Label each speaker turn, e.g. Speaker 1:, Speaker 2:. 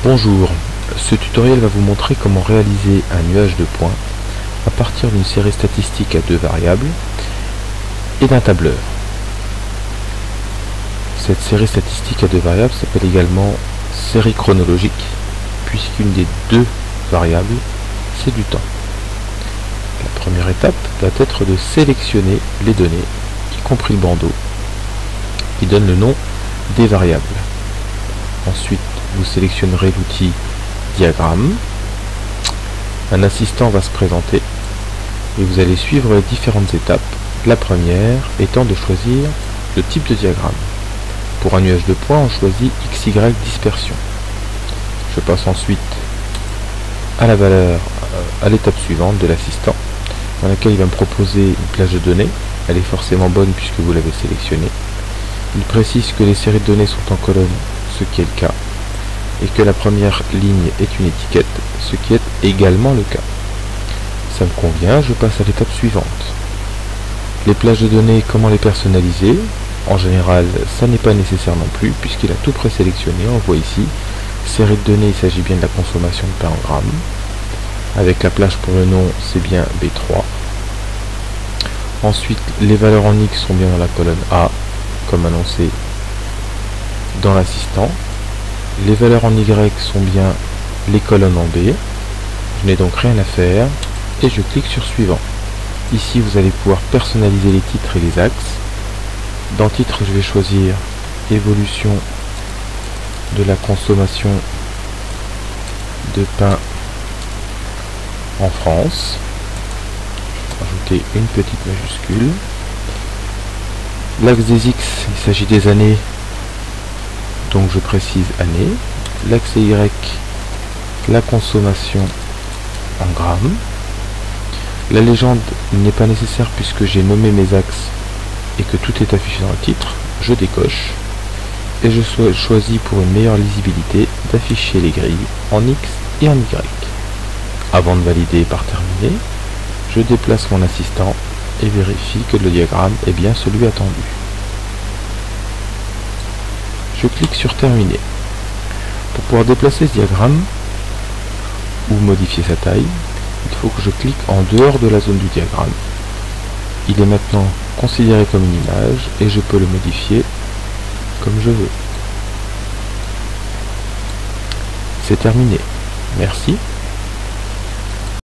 Speaker 1: Bonjour, ce tutoriel va vous montrer comment réaliser un nuage de points à partir d'une série statistique à deux variables et d'un tableur. Cette série statistique à deux variables s'appelle également série chronologique puisqu'une des deux variables c'est du temps. La première étape doit être de sélectionner les données, y compris le bandeau, qui donne le nom des variables. Ensuite, vous sélectionnerez l'outil diagramme. Un assistant va se présenter et vous allez suivre les différentes étapes. La première étant de choisir le type de diagramme. Pour un nuage de points, on choisit XY dispersion. Je passe ensuite à la valeur, à l'étape suivante de l'assistant, dans laquelle il va me proposer une plage de données. Elle est forcément bonne puisque vous l'avez sélectionnée. Il précise que les séries de données sont en colonne, ce qui est le cas, et que la première ligne est une étiquette, ce qui est également le cas. Ça me convient, je passe à l'étape suivante. Les plages de données, comment les personnaliser? En général, ça n'est pas nécessaire non plus, puisqu'il a tout présélectionné. On voit ici, série de données, il s'agit bien de la consommation de pain en grammes. Avec la plage pour le nom, c'est bien B3. Ensuite, les valeurs en X sont bien dans la colonne A, comme annoncé dans l'assistant. Les valeurs en Y sont bien les colonnes en B. Je n'ai donc rien à faire et je clique sur suivant. Ici vous allez pouvoir personnaliser les titres et les axes. Dans titre, je vais choisir évolution de la consommation de pain en France. Je vais ajouter une petite majuscule. L'axe des X, il s'agit des années, donc je précise année. L'axe Y, la consommation en grammes. La légende n'est pas nécessaire puisque j'ai nommé mes axes et que tout est affiché dans le titre. Je décoche et je choisis pour une meilleure lisibilité d'afficher les grilles en X et en Y. Avant de valider par terminé, je déplace mon assistant et vérifie que le diagramme est bien celui attendu. Je clique sur terminer. Pour pouvoir déplacer ce diagramme ou modifier sa taille, il faut que je clique en dehors de la zone du diagramme. Il est maintenant considéré comme une image et je peux le modifier comme je veux. C'est terminé. Merci.